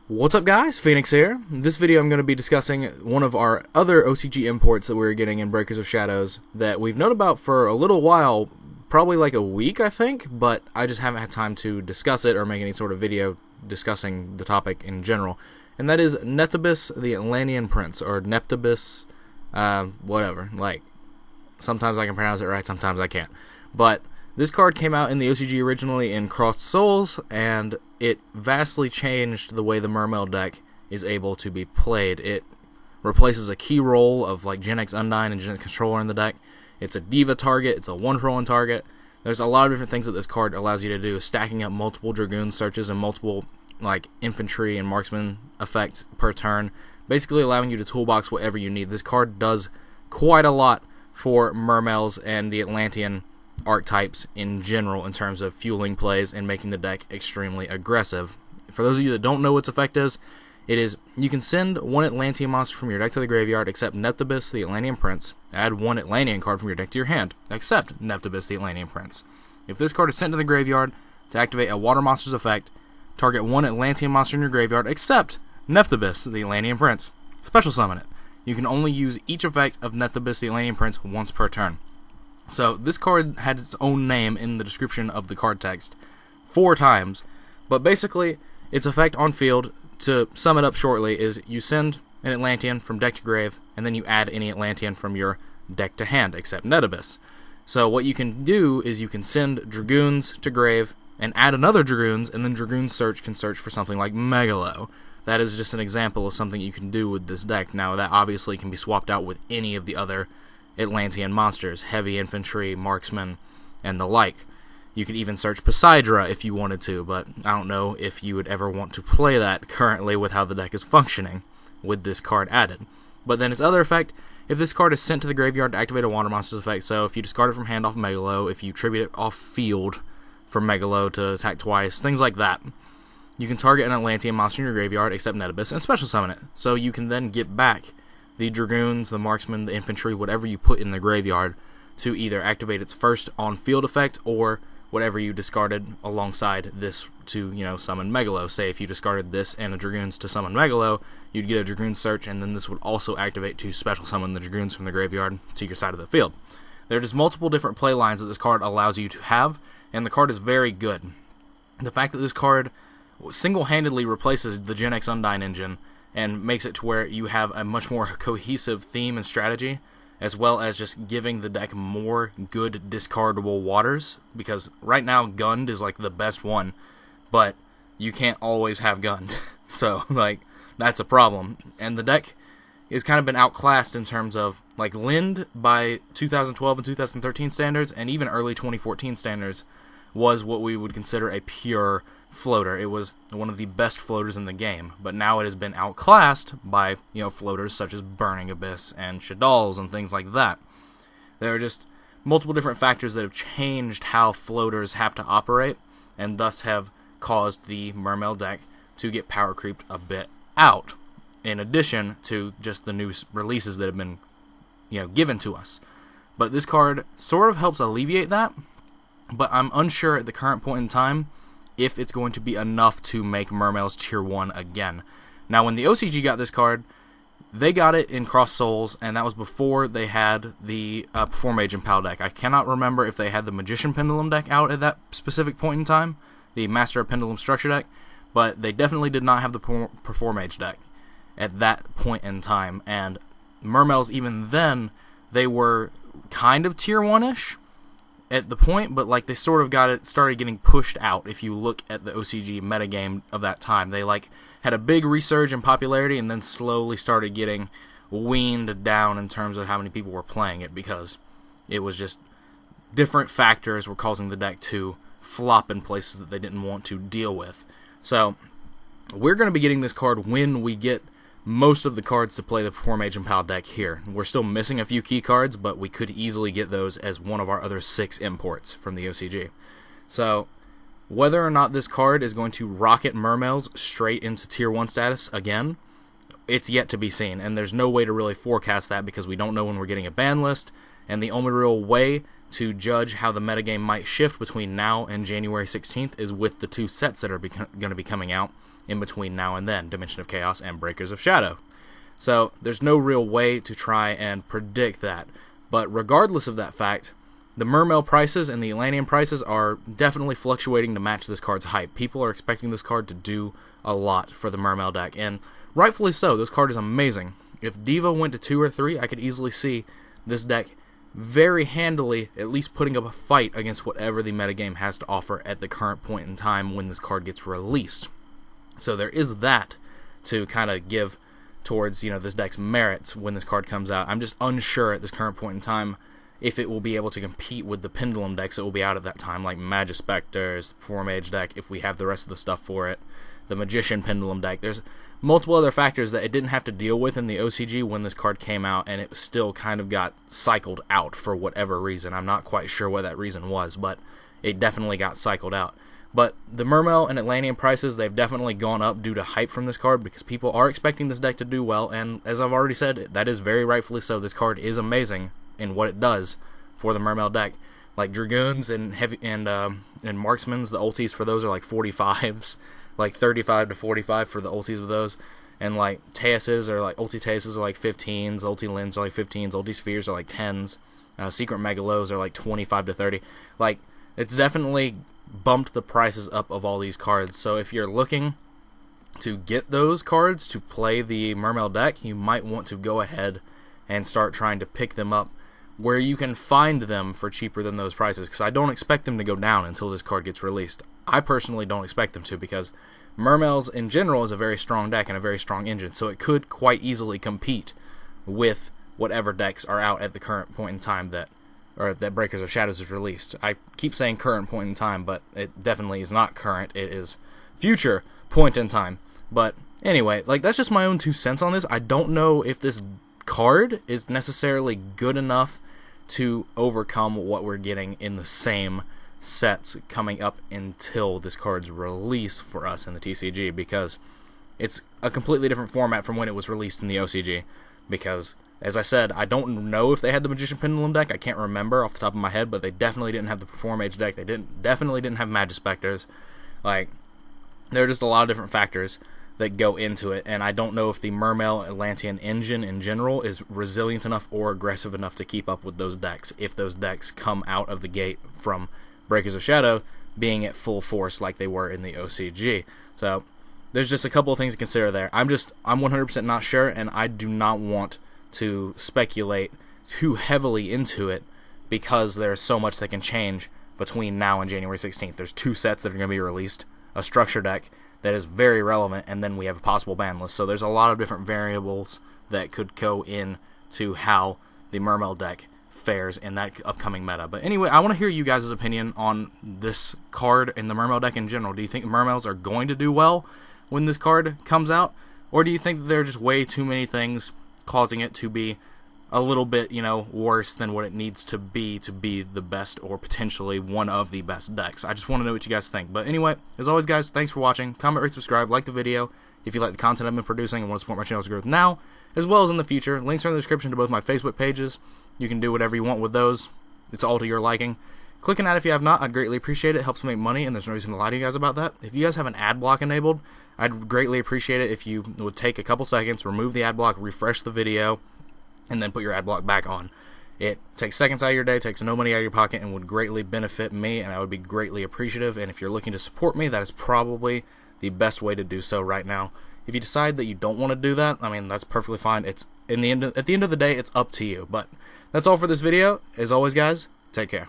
What's up guys, Phoenix here. In this video I'm going to be discussing one of our other OCG imports that we're getting in Breakers of Shadows that we've known about for a little while, probably like a week I think, but I just haven't had time to discuss it or make any sort of video discussing the topic in general. And that is Neptabyss, the Atlantean Prince, or Neptabyss, whatever. Like, sometimes I can pronounce it right, sometimes I can't. But this card came out in the OCG originally in Crossed Souls, and it vastly changed the way the Mermail deck is able to be played. It replaces a key role of like Gen X Undyne and Gen X Controller in the deck. It's a Diva target, it's a 1-for-1 target. There's a lot of different things that this card allows you to do, stacking up multiple Dragoon searches and multiple like infantry and marksman effects per turn, basically allowing you to toolbox whatever you need. This card does quite a lot for Mermails and the Atlantean archetypes in general in terms of fueling plays and making the deck extremely aggressive. For those of you that don't know what its effect is, it is you can send one Atlantean monster from your deck to the graveyard except Neptabyss, the Atlantean Prince. Add one Atlantean card from your deck to your hand except Neptabyss, the Atlantean Prince. If this card is sent to the graveyard to activate a water monster's effect, target one Atlantean monster in your graveyard except Neptabyss, the Atlantean Prince. Special summon it. You can only use each effect of Neptabyss, the Atlantean Prince once per turn. So this card had its own name in the description of the card text 4 times, but basically its effect on field, to sum it up shortly, is you send an Atlantean from deck to grave, and then you add any Atlantean from your deck to hand, except Neptabyss. So what you can do is you can send Dragoons to grave, and add another Dragoons, and then Dragoon Search can search for something like Megalo. That is just an example of something you can do with this deck. Now that obviously can be swapped out with any of the other Atlantean monsters, heavy infantry, marksmen, and the like. You could even search Poseidra if you wanted to, but I don't know if you would ever want to play that currently with how the deck is functioning with this card added. But then its other effect, if this card is sent to the graveyard to activate a water monster's effect, so if you discard it from hand off Megalo, if you tribute it off field for Megalo to attack twice, things like that, you can target an Atlantean monster in your graveyard except Neptabyss and special summon it. So you can then get back the Dragoons, the marksmen, the infantry, whatever you put in the graveyard to either activate its first on-field effect or whatever you discarded alongside this to, summon Megalo. Say if you discarded this and a Dragoons to summon Megalo, you'd get a Dragoon Search, and then this would also activate to special summon the Dragoons from the graveyard to your side of the field. There are just multiple different play lines that this card allows you to have, and the card is very good. The fact that this card single-handedly replaces the Gen X Undyne engine and makes it to where you have a much more cohesive theme and strategy, as well as just giving the deck more good discardable waters, because right now Gund is like the best one, but you can't always have Gund. So, that's a problem. And the deck has kind of been outclassed in terms of, Lind by 2012 and 2013 standards, and even early 2014 standards, was what we would consider a pure floater. It was one of the best floaters in the game, but now it has been outclassed by, floaters such as Burning Abyss and Shaddolls and things like that. There are just multiple different factors that have changed how floaters have to operate, and thus have caused the Mermail deck to get power creeped a bit out, in addition to just the new releases that have been, given to us. But this card sort of helps alleviate that, but I'm unsure at the current point in time if it's going to be enough to make Mermails Tier 1 again. Now, when the OCG got this card, they got it in Crossed Souls, and that was before they had the Performage and Pal deck. I cannot remember if they had the Magician Pendulum deck out at that specific point in time, the Master of Pendulum Structure deck, but they definitely did not have the Performage deck at that point in time. And Mermails, even then, they were kind of Tier 1-ish at the point, but they sort of started getting pushed out. If you look at the OCG metagame of that time, they had a big resurge in popularity and then slowly started getting weaned down in terms of how many people were playing it, because it was just different factors were causing the deck to flop in places that they didn't want to deal with. So we're going to be getting this card when we get most of the cards to play the Performage and Pal deck here. We're still missing a few key cards, but we could easily get those as one of our other 6 imports from the OCG. So, whether or not this card is going to rocket Mermails straight into Tier 1 status again, it's yet to be seen, and there's no way to really forecast that because we don't know when we're getting a ban list, and the only real way to judge how the metagame might shift between now and January 16th is with the 2 sets that are going to be coming out, in between now and then, Dimension of Chaos and Breakers of Shadow. So there's no real way to try and predict that. But regardless of that fact, the Mermail prices and the Atlantean prices are definitely fluctuating to match this card's hype. People are expecting this card to do a lot for the Mermail deck, and rightfully so. This card is amazing. If Devo went to 2 or 3, I could easily see this deck very handily at least putting up a fight against whatever the metagame has to offer at the current point in time when this card gets released. So there is that to kind of give towards, this deck's merits when this card comes out. I'm just unsure at this current point in time if it will be able to compete with the Pendulum decks that will be out at that time, like Magispectors, Performage deck, if we have the rest of the stuff for it, the Magician Pendulum deck. There's multiple other factors that it didn't have to deal with in the OCG when this card came out, and it still kind of got cycled out for whatever reason. I'm not quite sure what that reason was, but it definitely got cycled out. But the Mermail and Atlantean prices, they've definitely gone up due to hype from this card because people are expecting this deck to do well, and as I've already said, that is very rightfully so. This card is amazing in what it does for the Mermail deck. Like Dragoons and heavy and Marksmans, the ultis for those are like 45s, like 35 to 45 for the ultis of those, and like Teuses are like ulti Teuses are like 15s, ulti Lins are like 15s, ulti Spheres are like 10s, Secret Megalos are like 25 to 30. Like, it's definitely bumped the prices up of all these cards. So if you're looking to get those cards to play the Mermail deck, you might want to go ahead and start trying to pick them up where you can find them for cheaper than those prices, because I don't expect them to go down until this card gets released. I personally don't expect them to, because Mermails in general is a very strong deck and a very strong engine, so it could quite easily compete with whatever decks are out at the current point in time that Breakers of Shadows is released. I keep saying current point in time, but it definitely is not current. It is future point in time. But anyway, like, that's just my own 2 cents on this. I don't know if this card is necessarily good enough to overcome what we're getting in the same sets coming up until this card's release for us in the TCG, because it's a completely different format from when it was released in the OCG. Because, as I said, I don't know if they had the Magician Pendulum deck. I can't remember off the top of my head, but they definitely didn't have the Performage deck. They definitely didn't have Magispectors. Like, there are just a lot of different factors that go into it, and I don't know if the Mermail Atlantean engine in general is resilient enough or aggressive enough to keep up with those decks, if those decks come out of the gate from Breakers of Shadow being at full force like they were in the OCG. So there's just a couple of things to consider there. I'm 100% not sure, and I do not want to speculate too heavily into it because there's so much that can change between now and January 16th. There's 2 sets that are going to be released, a structure deck that is very relevant, and then we have a possible ban list. So there's a lot of different variables that could go into how the Mermail deck fares in that upcoming meta. But anyway, I want to hear you guys' opinion on this card and the Mermail deck in general. Do you think Mermails are going to do well when this card comes out? Or do you think that there are just way too many things causing it to be a little bit, worse than what it needs to be the best or potentially one of the best decks? I just want to know what you guys think. But anyway, as always, guys, thanks for watching. Comment, rate, subscribe, like the video if you like the content I've been producing and want to support my channel's growth now, as well as in the future. Links are in the description to both my Facebook pages. You can do whatever you want with those. It's all to your liking. Click on that if you have not. I'd greatly appreciate it. It helps me make money, and there's no reason to lie to you guys about that. If you guys have an ad block enabled, I'd greatly appreciate it if you would take a couple seconds, remove the ad block, refresh the video, and then put your ad block back on. It takes seconds out of your day, takes no money out of your pocket, and would greatly benefit me, and I would be greatly appreciative. And if you're looking to support me, that is probably the best way to do so right now. If you decide that you don't want to do that, I mean, that's perfectly fine. At the end of the day, it's up to you. But that's all for this video. As always, guys, take care.